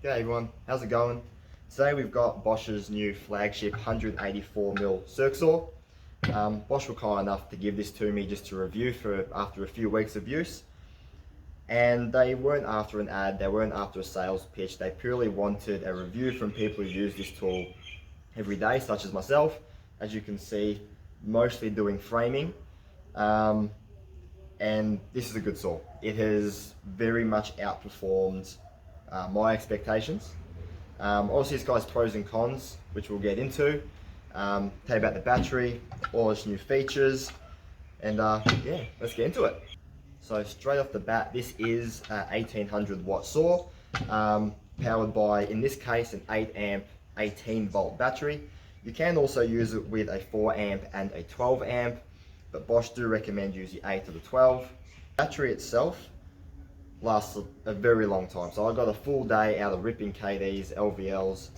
G'day everyone, how's it going? Today we've got Bosch's new flagship 184mm circ saw. Bosch were kind enough to give this to me just to review after a few weeks of use. And they weren't after an ad, they weren't after a sales pitch, they purely wanted a review from people who use this tool every day, such as myself. As you can see, mostly doing framing. And this is a good saw. It has very much outperformed my expectations. Obviously it's got pros and cons, which we'll get into. Tell you about the battery, all its new features, and yeah, let's get into it. So straight off the bat, this is a 1800 watt saw, powered by, in this case, an 8 amp 18 volt battery. You can also use it with a 4 amp and a 12 amp, but Bosch do recommend use the 8 or the 12. Battery itself lasts a very long time. So I got a full day out of ripping KDs, LVLs,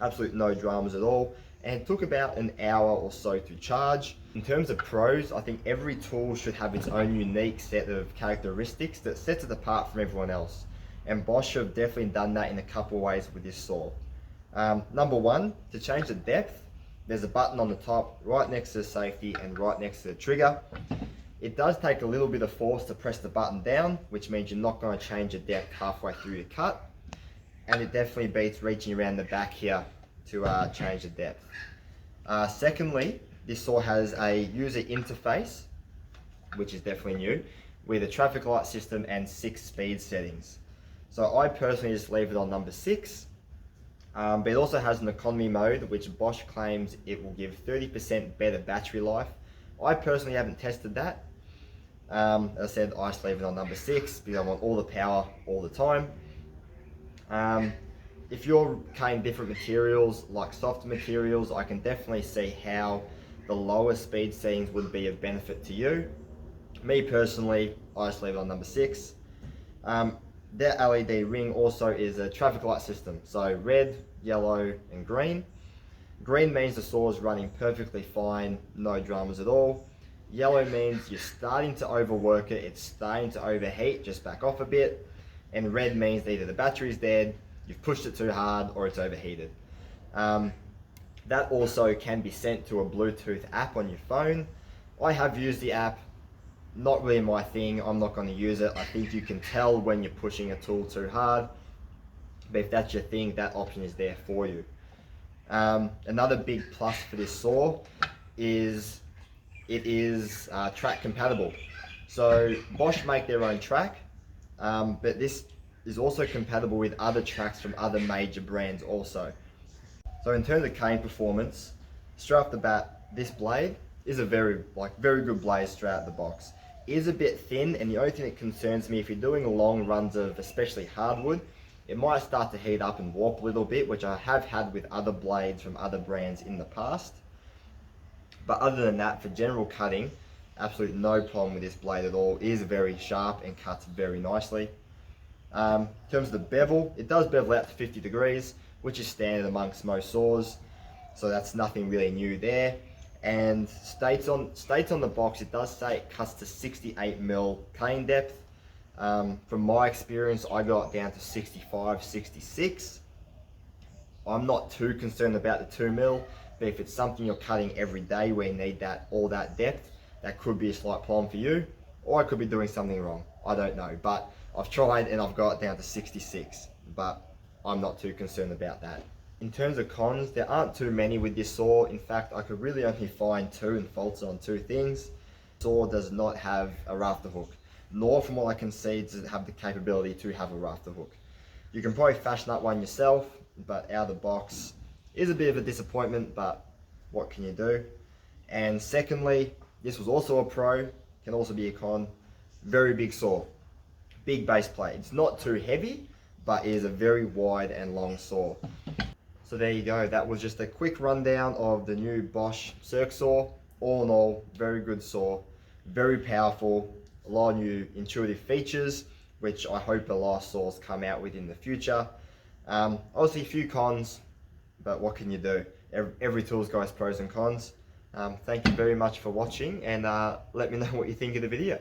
absolute no dramas at all. And it took about an hour or so to charge. In terms of pros, I think every tool should have its own unique set of characteristics that sets it apart from everyone else. And Bosch have definitely done that in a couple of ways with this saw. Number one, to change the depth, there's a button on the top right next to the safety and right next to the trigger. It does take a little bit of force to press the button down, which means you're not going to change the depth halfway through the cut. And it definitely beats reaching around the back here to change the depth. Secondly, this saw has a user interface, which is definitely new, with a traffic light system and 6 speed settings. So I personally just leave it on number 6. But it also has an economy mode, which Bosch claims it will give 30% better battery life. I personally haven't tested that. As I said, I just leave it on number 6 because I want all the power all the time. If you're cutting different materials, like softer materials, I can definitely see how the lower speed settings would be of benefit to you. Me personally, I just leave it on number 6. That LED ring also is a traffic light system, so red, yellow and green. Green means the saw is running perfectly fine, no dramas at all. Yellow means you're starting to overwork it, it's starting to overheat, just back off a bit. And red means either the battery's dead, you've pushed it too hard, or it's overheated. That also can be sent to a Bluetooth app on your phone. I have used the app, not really my thing, I'm not going to use it. I think you can tell when you're pushing a tool too hard, but if that's your thing, that option is there for you. Another big plus for this saw is it is track compatible. So Bosch make their own track, but this is also compatible with other tracks from other major brands also. So in terms of cane performance, straight off the bat, this blade is a very good blade straight out of the box. It is a bit thin, and the only thing that concerns me, if you're doing long runs of especially hardwood, it might start to heat up and warp a little bit, which I have had with other blades from other brands in the past. But other than that, for general cutting, absolutely no problem with this blade at all. It is very sharp and cuts very nicely. In terms of the bevel, it does bevel out to 50 degrees, which is standard amongst most saws. So that's nothing really new there. And states on the box, it does say it cuts to 68mm cutting depth. From my experience, I got down to 65, 66. I'm not too concerned about the 2mm, but if it's something you're cutting every day where you need all that depth, that could be a slight problem for you, or I could be doing something wrong. I don't know, but I've tried and I've got it down to 66, but I'm not too concerned about that. In terms of cons, there aren't too many with this saw. In fact, I could really only find 2 and faults on 2 things. The saw does not have a rafter hook, nor from what I can see does it have the capability to have a rafter hook. You can probably fashion up one yourself, but out of the box is a bit of a disappointment, but what can you do? And secondly, this was also a pro, can also be a con. Very big saw, big base plate. It's not too heavy, but it is a very wide and long saw. So there you go, that was just a quick rundown of the new Bosch circ saw. All in all, very good saw, very powerful, a lot of new intuitive features, which I hope a lot of saws come out with in the future. Obviously a few cons, but what can you do? Every tool's got its pros and cons. Thank you very much for watching, and let me know what you think of the video.